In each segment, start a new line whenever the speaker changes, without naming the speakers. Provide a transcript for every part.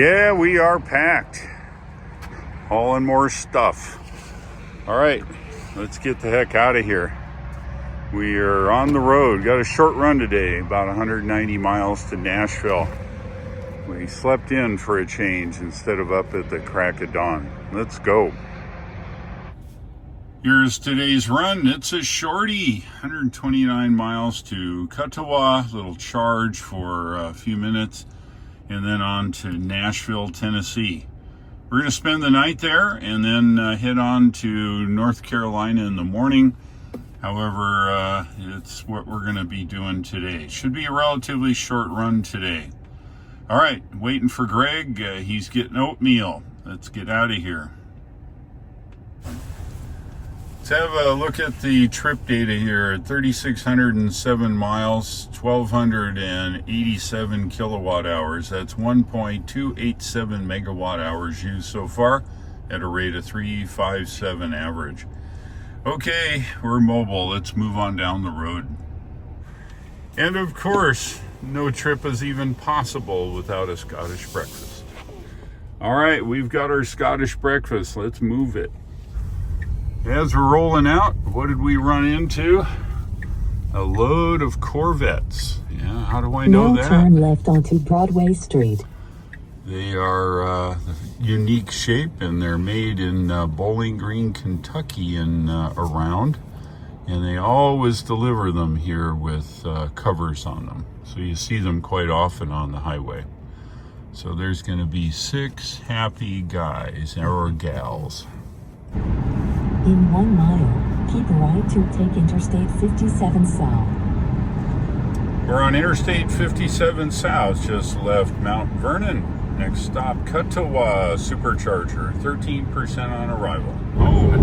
Yeah, we are packed. Hauling more stuff. All right, let's get the heck out of here. We are on the road. Got a short run today, about 190 miles to Nashville. We slept in for a change instead of up at the crack of dawn. Let's go. Here's today's run. It's a shorty, 129 miles to CATA, little charge for a few minutes, and then on to Nashville, Tennessee. We're going to spend the night there and then head on to North Carolina in the morning. However, it's what we're going to be doing today. Should be a relatively short run today. All right, waiting for Greg. He's getting oatmeal. Let's get out of here. Let's have a look at the trip data here. 3,607 miles, 1,287 kilowatt hours. That's 1.287 megawatt hours used so far at a rate of 357 average. Okay, we're mobile. Let's move on down the road. And of course, no trip is even possible without a Scottish breakfast. All right, we've got our Scottish breakfast. Let's move it. As we're rolling out, what did we run into? A load of Corvettes. Yeah, how do I know that?
Now turn left onto Broadway Street.
They are unique shape, and they're made in Bowling Green, Kentucky and around. And they always deliver them here with covers on them. So you see them quite often on the highway. So there's going to be 6 happy guys or gals.
In 1 mile, keep right to take Interstate 57 South.
We're on Interstate 57 South, just left Mount Vernon. Next stop, CATA Supercharger, 13% on arrival. Oh,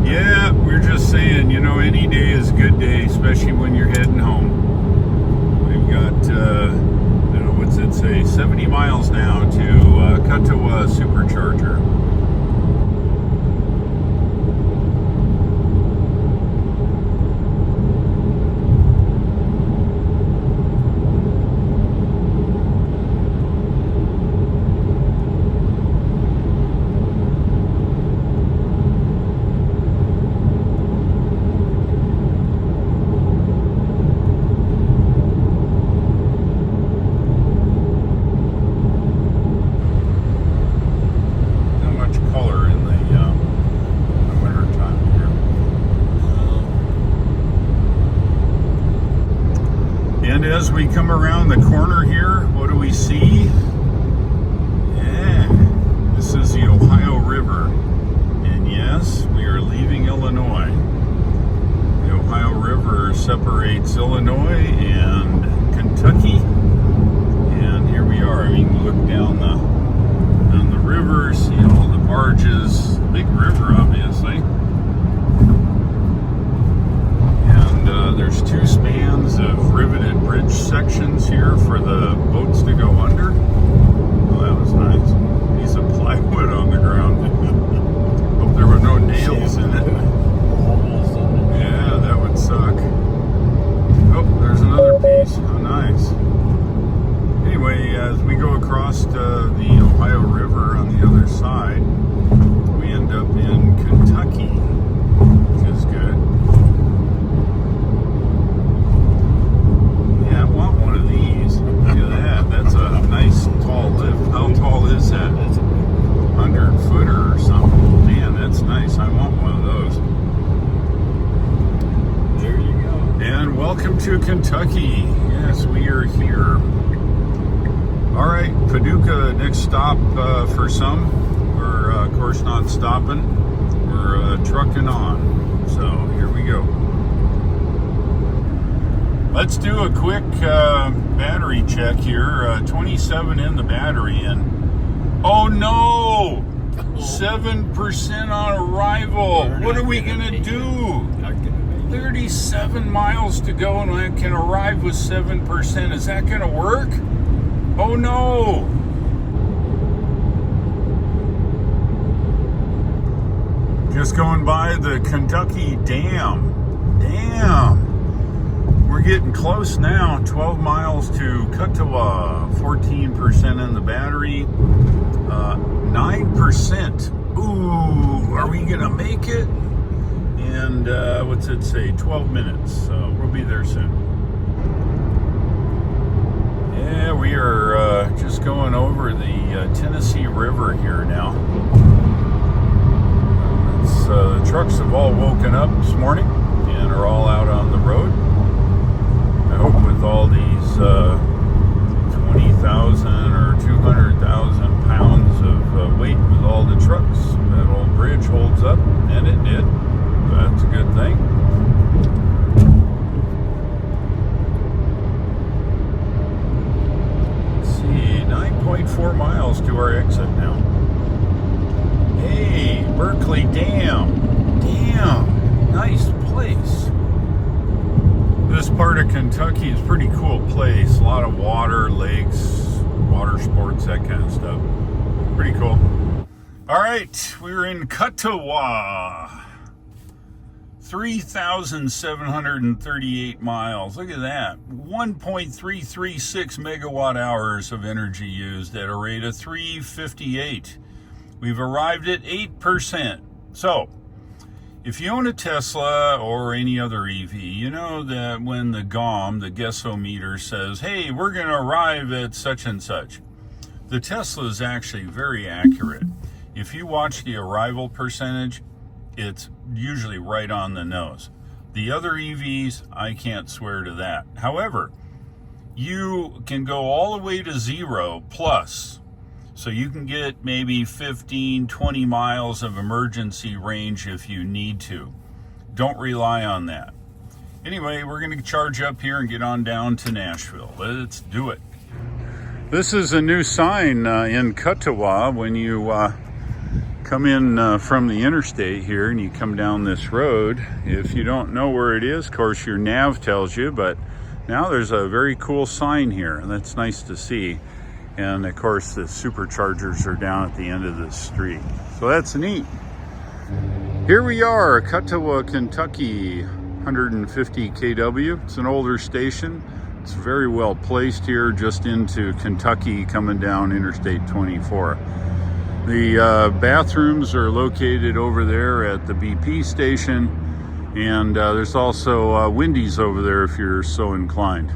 yeah, we're just saying, you know, any day is a good day, especially when you're heading home. We've got, what's it say, 70 miles now to CATA Supercharger. As we come around the corner here, what do we see? Yeah, this is the Ohio River. And yes, we are leaving Illinois. The Ohio River separates Illinois and Kentucky. And here we are. You can look down the river, see all the barges. Big river, obviously. There's 2 spans of riveted bridge sections here for the boats to go under. Oh, that was nice. Piece of plywood on the ground. Hope there were no nails in it. Yeah, that would suck. Oh, there's another piece. Oh, nice. Anyway, as we go across the Ohio River on the other side, we end up in Kentucky, which is good. That's a nice tall lift. How tall is that? 100-footer or something. Man, that's nice. I want one of those.
There you go.
And welcome to Kentucky. Yes, we are here. All right, Paducah, next stop for some. We're, of course, not stopping. We're trucking on. So here we go. Let's do a quick battery check here. 27 in the battery, and oh no! 7% on arrival. What are we gonna do? 37 miles to go, and I can arrive with 7%. Is that gonna work? Oh no! Just going by the Kentucky Dam. Damn! We're getting close now. 12 miles to Katawa. 14% in the battery. 9%. Ooh, are we gonna make it? And what's it say? 12 minutes. So we'll be there soon. Yeah, we are just going over the Tennessee River here now. The trucks have all woken up this morning and are all out on the road. I hope with all these 20,000 or 200,000 pounds of weight with all the trucks, that old bridge holds up, and it did. That's a good thing. Let's see, 9.4 miles to our exit now. Hey, Berkeley Dam. Damn, nice place. This part of Kentucky is a pretty cool place. A lot of water, lakes, water sports, that kind of stuff. Pretty cool. All right, we're in Katawa. 3,738 miles. Look at that. 1.336 megawatt hours of energy used at a rate of 358. We've arrived at 8%. So, if you own a Tesla or any other EV, you know that when the GOM, the guessometer, says, hey, we're going to arrive at such and such, the Tesla is actually very accurate. If you watch the arrival percentage, it's usually right on the nose. The other EVs, I can't swear to that. However, you can go all the way to 0 plus. So you can get maybe 15, 20 miles of emergency range if you need to. Don't rely on that. Anyway, we're going to charge up here and get on down to Nashville. Let's do it. This is a new sign in Katawa when you come in from the interstate here and you come down this road. If you don't know where it is, of course your nav tells you, but now there's a very cool sign here, and that's nice to see. And of course the superchargers are down at the end of the street. So that's neat. Here we are, Katawa, Kentucky, 150 kW. It's an older station. It's very well placed here just into Kentucky coming down Interstate 24. The bathrooms are located over there at the BP station. And there's also Wendy's over there if you're so inclined.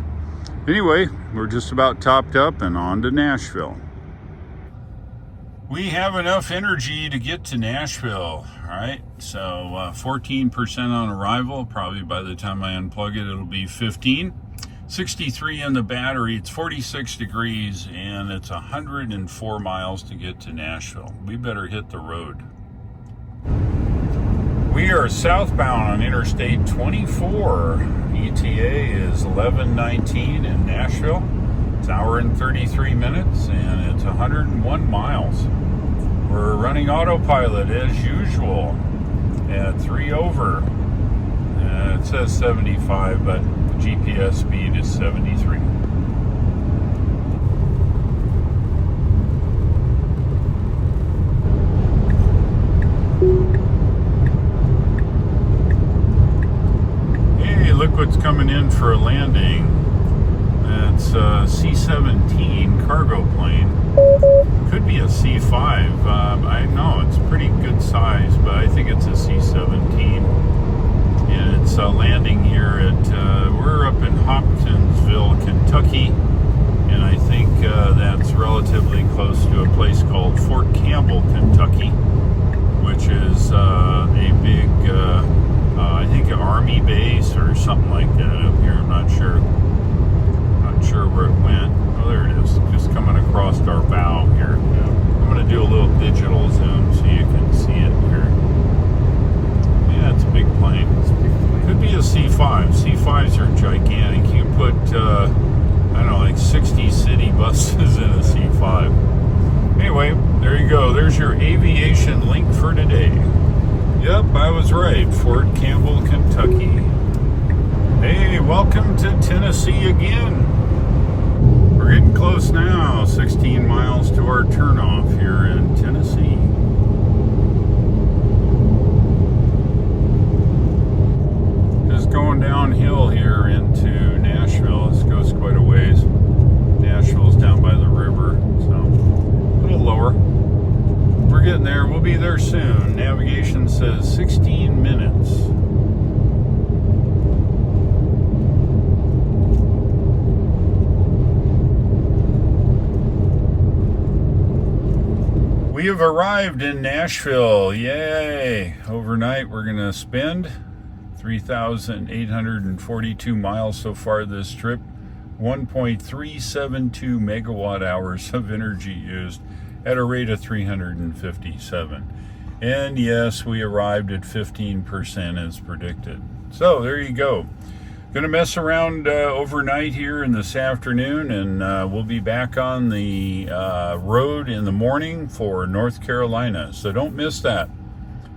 Anyway, we're just about topped up and on to Nashville. We have enough energy to get to Nashville, all right? So 14% on arrival. Probably by the time I unplug it, it'll be 15. 63 in the battery. It's 46 degrees, and it's 104 miles to get to Nashville. We better hit the road. We are southbound on Interstate 24. ETA is 11:19 in Nashville. It's an hour and 33 minutes, and it's 101 miles. We're running autopilot as usual at 3 over. It says 75, but the GPS speed is 73. Look what's coming in for a landing. That's a C-17 cargo plane. Could be a C-5. I know it's pretty good size, but I think it's a C-17. And it's landing here at, we're up in Hopkinsville, Kentucky. And I think that's relatively close to a place called Fort Campbell, Kentucky, which is a big, I think an Army base or something like that up here. I'm not sure. Not sure where it went. Oh, there it is. Just coming across our bow here. I'm going to do a little digital zoom so you can see it here. Yeah, it's a big plane. Could be a C-5. C-5s are gigantic. You can put, I don't know, like 60 city buses in a C-5. Anyway, there you go. There's your aviation link for today. Yep, I was right. Fort Campbell, Kentucky. Hey, welcome to Tennessee again. We're getting close now. 16 miles to our turnoff here in Tennessee. Just going downhill here into we'll be there soon. Navigation says 16 minutes. We have arrived in Nashville. Yay! Overnight we're going to spend 3,842 miles so far this trip. 1.372 megawatt hours of energy used at a rate of 357. And yes, we arrived at 15% as predicted. So there you go. Going to mess around overnight here and this afternoon, and we'll be back on the road in the morning for North Carolina. So don't miss that.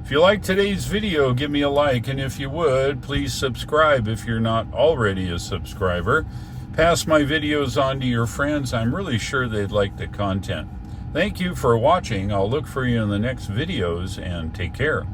If you like today's video, give me a like, and if you would, please subscribe if you're not already a subscriber. Pass my videos on to your friends. I'm really sure they'd like the content. Thank you for watching. I'll look for you in the next videos, and take care.